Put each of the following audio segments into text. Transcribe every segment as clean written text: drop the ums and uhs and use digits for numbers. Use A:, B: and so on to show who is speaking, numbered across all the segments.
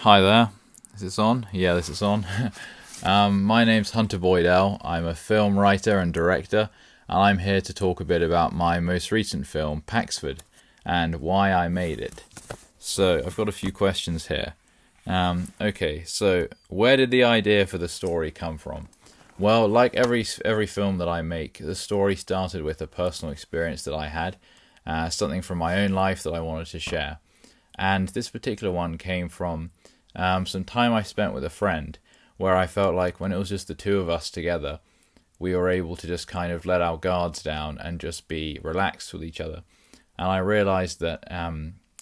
A: Hi there. Is this on? Yeah, this is on. My name's Hunter Boydell. I'm a film writer and director, and I'm here to talk a bit about my most recent film, Paxford, and why I made it. So, I've got a few questions here. Okay, so where did the idea for the story come from? Well, like every film that I make, the story started with a personal experience that I had, something from my own life that I wanted to share. And this particular one came from some time I spent with a friend, where I felt like when it was just the two of us together, we were able to just kind of let our guards down and just be relaxed with each other. And I realized that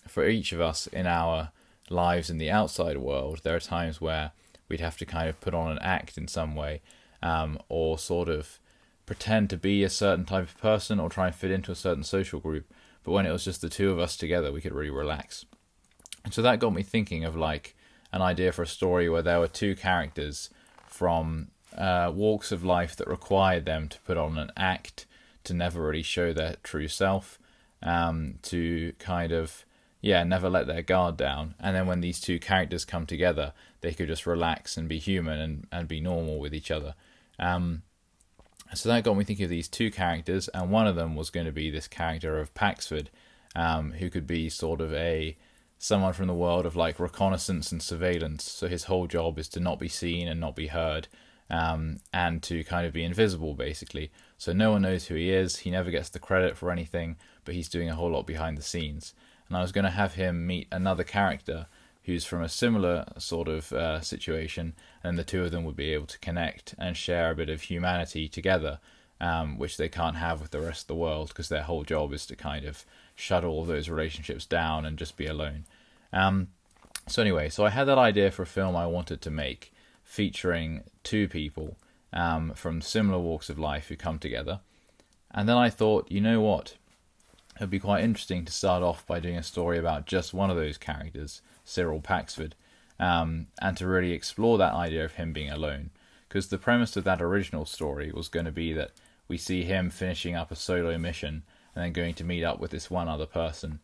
A: for each of us in our lives in the outside world, there are times where we'd have to kind of put on an act in some way, or sort of pretend to be a certain type of person or try and fit into a certain social group. But when it was just the two of us together, we could really relax. And so that got me thinking of like an idea for a story where there were two characters from walks of life that required them to put on an act, to never really show their true self, to kind of, never let their guard down. And then when these two characters come together, they could just relax and be human and be normal with each other. So that got me thinking of these two characters, and one of them was going to be this character of Paxford, who could be sort of someone from the world of like reconnaissance and surveillance. So his whole job is to not be seen and not be heard, and to kind of be invisible, basically. So no one knows who he is. He never gets the credit for anything, but he's doing a whole lot behind the scenes. And I was going to have him meet another character who's from a similar sort of situation, and the two of them would be able to connect and share a bit of humanity together, which they can't have with the rest of the world, because their whole job is to kind of shut all of those relationships down and just be alone. So I had that idea for a film I wanted to make, featuring two people from similar walks of life who come together. And then I thought, you know what? It'd be quite interesting to start off by doing a story about just one of those characters, Cyril Paxford, and to really explore that idea of him being alone. Because the premise of that original story was going to be that we see him finishing up a solo mission and then going to meet up with this one other person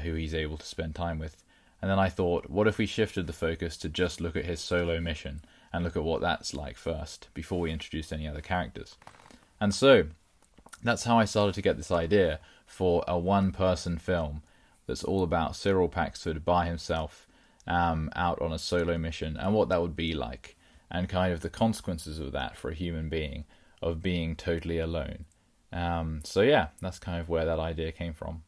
A: who he's able to spend time with. And then I thought, what if we shifted the focus to just look at his solo mission and look at what that's like first, before we introduce any other characters? And so that's how I started to get this idea for a one-person film that's all about Cyril Paxford by himself, out on a solo mission, and what that would be like, and kind of the consequences of that for a human being, of being totally alone. That's kind of where that idea came from.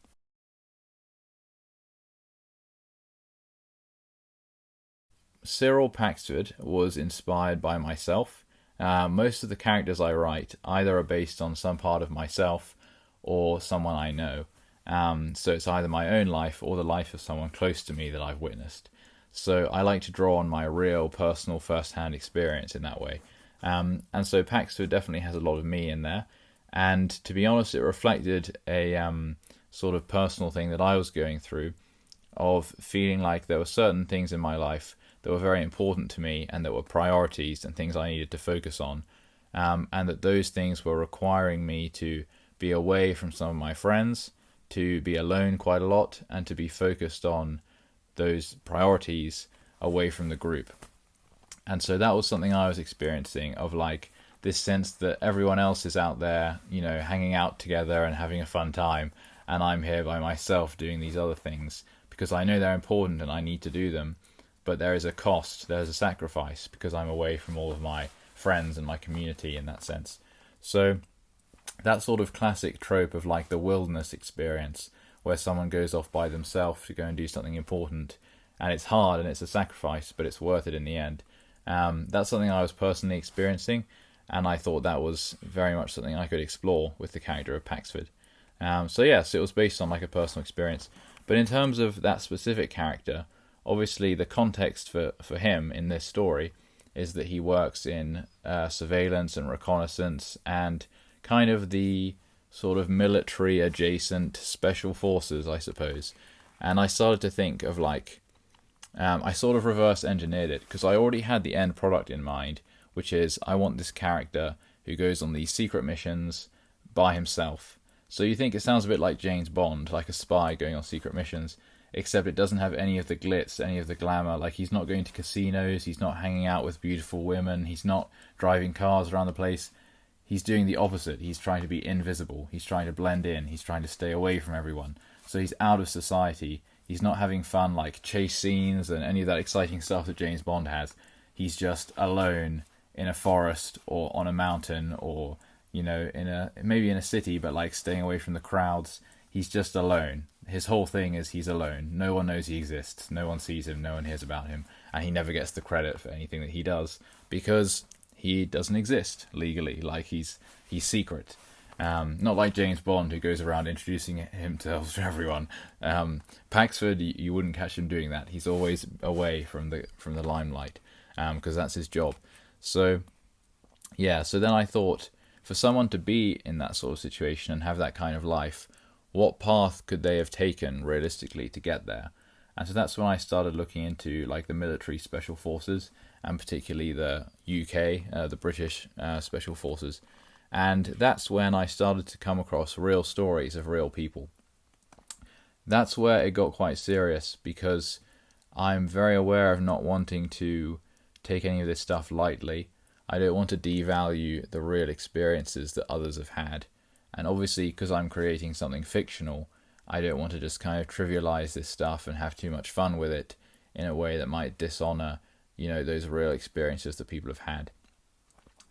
A: Cyril Paxford was inspired by myself. Most of the characters I write either are based on some part of myself or someone I know. So it's either my own life or the life of someone close to me that I've witnessed. So I like to draw on my real, personal, first-hand experience in that way. And so Paxford definitely has a lot of me in there. And to be honest, it reflected a sort of personal thing that I was going through, of feeling like there were certain things in my life that were very important to me and that were priorities and things I needed to focus on, and that those things were requiring me to be away from some of my friends, to be alone quite a lot, and to be focused on those priorities away from the group. And so that was something I was experiencing, of like this sense that everyone else is out there, hanging out together and having a fun time, and I'm here by myself doing these other things because I know they're important and I need to do them, but there is a cost, there's a sacrifice, because I'm away from all of my friends and my community in that sense. So that sort of classic trope of like the wilderness experience, where someone goes off by themselves to go and do something important, and it's hard and it's a sacrifice, but it's worth it in the end. That's something I was personally experiencing, and I thought that was very much something I could explore with the character of Paxford. So it was based on like a personal experience. But in terms of that specific character, obviously the context for him in this story is that he works in surveillance and reconnaissance and kind of the sort of military adjacent special forces, I suppose. And I started to think of like, I sort of reverse engineered it, because I already had the end product in mind, which is I want this character who goes on these secret missions by himself. So you think it sounds a bit like James Bond, like a spy going on secret missions. except it doesn't have any of the glitz, any of the glamour. Like, he's not going to casinos, he's not hanging out with beautiful women, he's not driving cars around the place. He's doing the opposite. He's trying to be invisible. He's trying to blend in. He's trying to stay away from everyone. So he's out of society. He's not having fun like chase scenes and any of that exciting stuff that James Bond has. He's just alone in a forest or on a mountain or, in a city, but like staying away from the crowds. He's just alone. His whole thing is he's alone. No one knows he exists. No one sees him. No one hears about him. And he never gets the credit for anything that he does because he doesn't exist legally. Like, he's secret. Not like James Bond, who goes around introducing himself to everyone. Paxford, you wouldn't catch him doing that. He's always away from the limelight, because that's his job. So then I thought, for someone to be in that sort of situation and have that kind of life, what path could they have taken realistically to get there? And so that's when I started looking into like the military special forces, and particularly the UK, the British special forces. And that's when I started to come across real stories of real people. That's where it got quite serious, because I'm very aware of not wanting to take any of this stuff lightly. I don't want to devalue the real experiences that others have had. And obviously, because I'm creating something fictional, I don't want to just kind of trivialize this stuff and have too much fun with it in a way that might dishonor, those real experiences that people have had.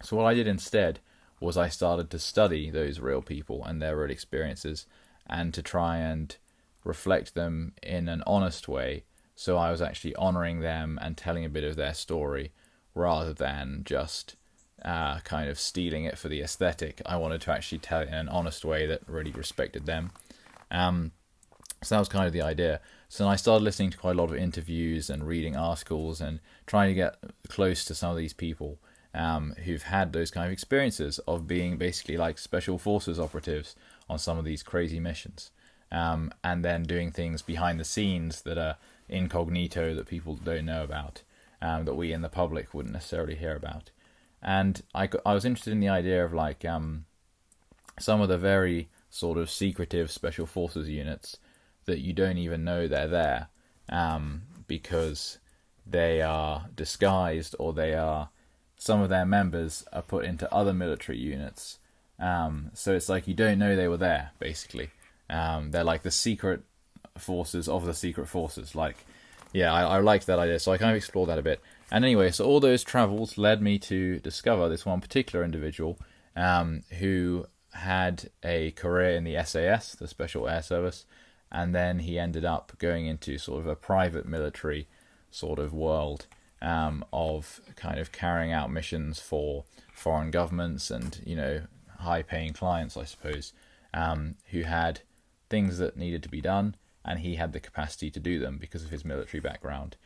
A: So what I did instead was I started to study those real people and their real experiences, and to try and reflect them in an honest way. So I was actually honoring them and telling a bit of their story, rather than just kind of stealing it for the aesthetic. I wanted to actually tell it in an honest way that really respected them. So that was kind of the idea. So then I started listening to quite a lot of interviews and reading articles and trying to get close to some of these people who've had those kind of experiences of being basically like special forces operatives on some of these crazy missions, and then doing things behind the scenes that are incognito, that people don't know about, that we in the public wouldn't necessarily hear about. And I was interested in the idea of like some of the very sort of secretive special forces units that you don't even know they're there, because they are disguised, or some of their members are put into other military units. So it's like you don't know they were there, basically. They're like the secret forces of the secret forces. I liked that idea, so I kind of explored that a bit. And anyway, so all those travels led me to discover this one particular individual who had a career in the SAS, the Special Air Service, and then he ended up going into sort of a private military sort of world, of kind of carrying out missions for foreign governments and, high-paying clients, I suppose, who had things that needed to be done, and he had the capacity to do them because of his military background.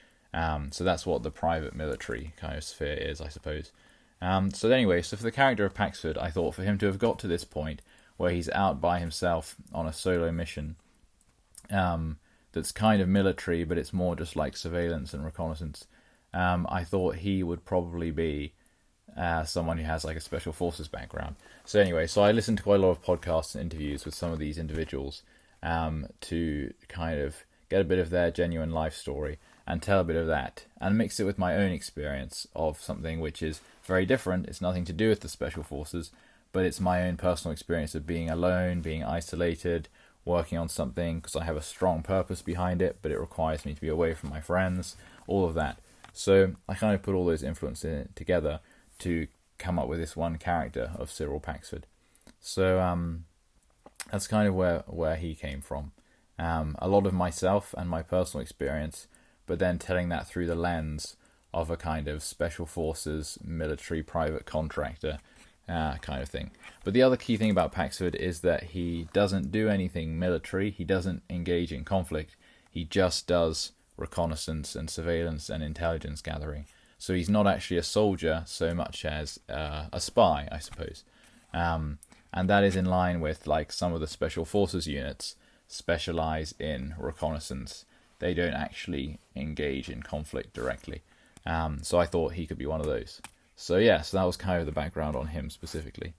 A: So that's what the private military kind of sphere is, I suppose. So for the character of Paxford, I thought for him to have got to this point where he's out by himself on a solo mission, that's kind of military, but it's more just like surveillance and reconnaissance. I thought he would probably be someone who has like a special forces background. So I listened to quite a lot of podcasts and interviews with some of these individuals, to kind of get a bit of their genuine life story and tell a bit of that, and mix it with my own experience of something which is very different. It's nothing to do with the special forces, but it's my own personal experience of being alone, being isolated, working on something because I have a strong purpose behind it, but it requires me to be away from my friends, all of that. So I kind of put all those influences in it together to come up with this one character of Cyril Paxford. So that's kind of where he came from. A lot of myself and my personal experience, but then telling that through the lens of a kind of special forces, military private contractor kind of thing. But the other key thing about Paxford is that he doesn't do anything military. He doesn't engage in conflict. He just does reconnaissance and surveillance and intelligence gathering. So he's not actually a soldier so much as a spy, I suppose. And that is in line with like some of the special forces units specialize in reconnaissance. They don't actually engage in conflict directly. So I thought he could be one of those. So that was kind of the background on him specifically.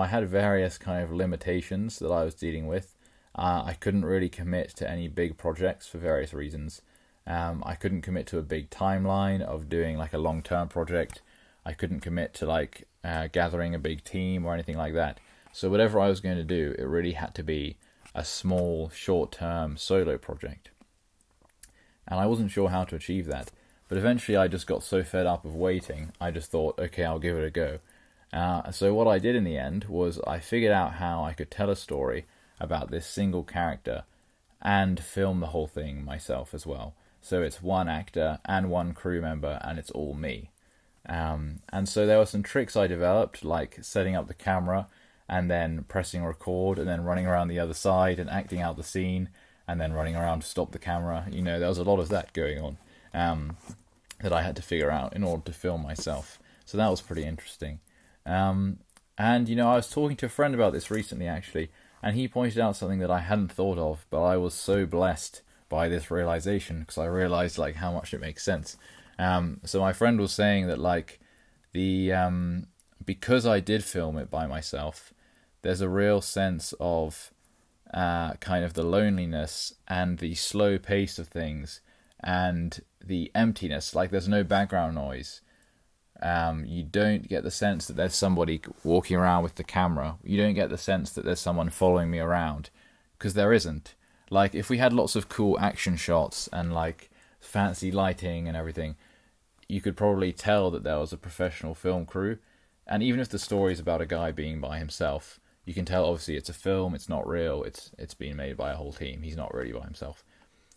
A: I had various kind of limitations that I was dealing with. I couldn't really commit to any big projects for various reasons. I couldn't commit to a big timeline of doing like a long-term project. I couldn't commit to like gathering a big team or anything like that. So whatever I was going to do, it really had to be a small, short-term solo project. And I wasn't sure how to achieve that. But eventually I just got so fed up of waiting, I just thought, okay, I'll give it a go. So what I did in the end was I figured out how I could tell a story about this single character and film the whole thing myself as well. So it's one actor and one crew member, and it's all me. And so there were some tricks I developed, like setting up the camera and then pressing record and then running around the other side and acting out the scene and then running around to stop the camera. You know, there was a lot of that going on that I had to figure out in order to film myself. So that was pretty interesting. And, you know, I was talking to a friend about this recently, actually, and he pointed out something that I hadn't thought of, but I was so blessed by this realization because I realized, like, how much it makes sense. So my friend was saying that, like, because I did film it by myself, there's a real sense of kind of the loneliness and the slow pace of things and the emptiness. Like, there's no background noise. You don't get the sense that there's somebody walking around with the camera. You don't get the sense that there's someone following me around, because there isn't. Like, if we had lots of cool action shots and like fancy lighting and everything, you could probably tell that there was a professional film crew. And even if the story is about a guy being by himself, you can tell obviously it's a film, it's not real, it's being made by a whole team. He's not really by himself.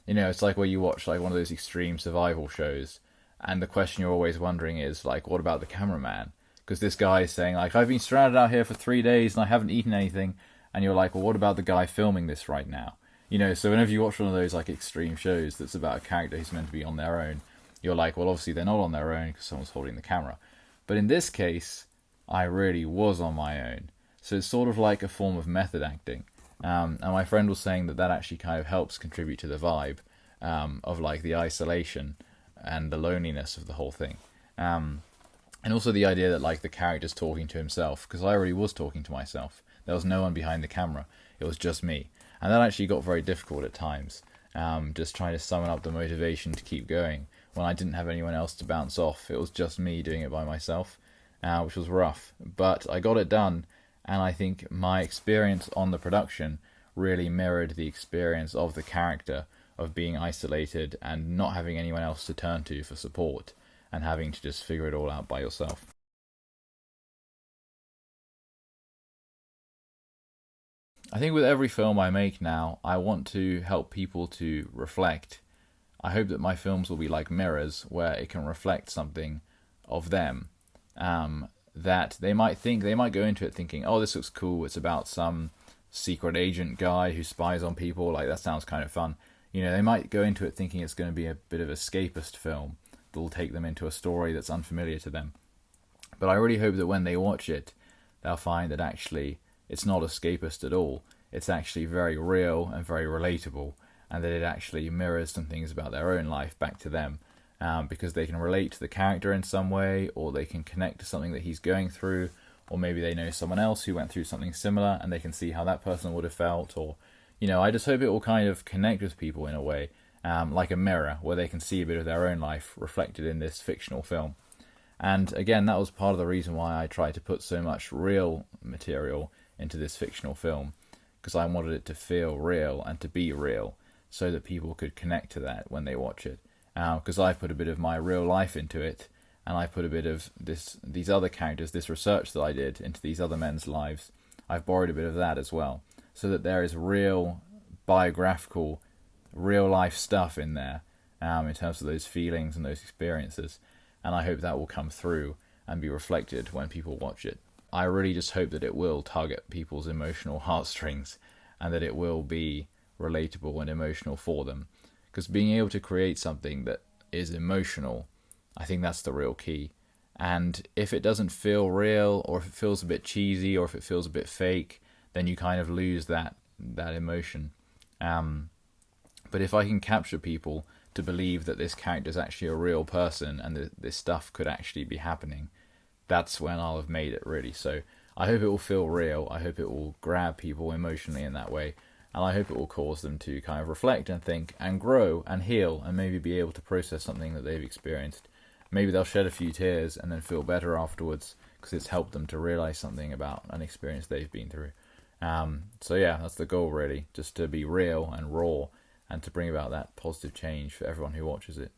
A: You know, it's like where you watch like one of those extreme survival shows, and the question you're always wondering is like, what about the cameraman? Because this guy is saying like, I've been stranded out here for 3 days and I haven't eaten anything, and you're like, well, what about the guy filming this right now? You know, so whenever you watch one of those like extreme shows that's about a character who's meant to be on their own, you're like, well, obviously they're not on their own because someone's holding the camera. But in this case, I really was on my own. So it's sort of like a form of method acting. And my friend was saying that that actually kind of helps contribute to the vibe of like the isolation and the loneliness of the whole thing. And also the idea that like the character's talking to himself, because I already was talking to myself. There was no one behind the camera. It was just me. And that actually got very difficult at times, just trying to summon up the motivation to keep going when I didn't have anyone else to bounce off. It was just me doing it by myself, which was rough. But I got it done, and I think my experience on the production really mirrored the experience of the character of being isolated and not having anyone else to turn to for support and having to just figure it all out by yourself. I think with every film I make now, I want to help people to reflect. I hope that my films will be like mirrors where it can reflect something of them. That they might go into it thinking, oh, this looks cool, it's about some secret agent guy who spies on people, like that sounds kind of fun. You know, they might go into it thinking it's going to be a bit of escapist film that will take them into a story that's unfamiliar to them. But I really hope that when they watch it, they'll find that actually it's not escapist at all. It's actually very real and very relatable, and that it actually mirrors some things about their own life back to them, because they can relate to the character in some way, or they can connect to something that he's going through, or maybe they know someone else who went through something similar and they can see how that person would have felt. Or, you know, I just hope it will kind of connect with people in a way, like a mirror where they can see a bit of their own life reflected in this fictional film. And again, that was part of the reason why I tried to put so much real material into this fictional film, because I wanted it to feel real and to be real so that people could connect to that when they watch it. Because I put a bit of my real life into it, and I put a bit of these other characters, this research that I did into these other men's lives. I've borrowed a bit of that as well, so that there is real biographical, real life stuff in there, in terms of those feelings and those experiences. And I hope that will come through and be reflected when people watch it. I really just hope that it will tug at people's emotional heartstrings, and that it will be relatable and emotional for them. Because being able to create something that is emotional, I think that's the real key. And if it doesn't feel real, or if it feels a bit cheesy, or if it feels a bit fake, then you kind of lose that emotion. But if I can capture people to believe that this character is actually a real person and that this stuff could actually be happening, that's when I'll have made it, really. So I hope it will feel real. I hope it will grab people emotionally in that way. And I hope it will cause them to kind of reflect and think and grow and heal and maybe be able to process something that they've experienced. Maybe they'll shed a few tears and then feel better afterwards because it's helped them to realize something about an experience they've been through. So yeah, that's the goal really, just to be real and raw and to bring about that positive change for everyone who watches it.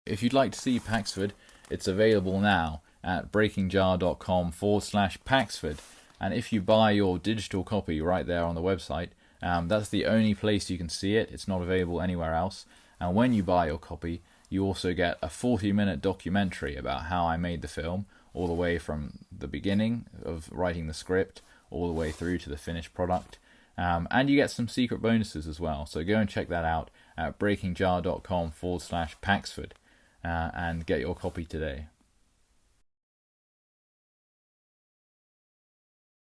A: If you'd like to see Paxford, it's available now at breakingjar.com/Paxford. And if you buy your digital copy right there on the website, that's the only place you can see it. It's not available anywhere else. And when you buy your copy, you also get a 40-minute documentary about how I made the film, all the way from the beginning of writing the script all the way through to the finished product. And you get some secret bonuses as well. So go and check that out at breakingjar.com/Paxford and get your copy today.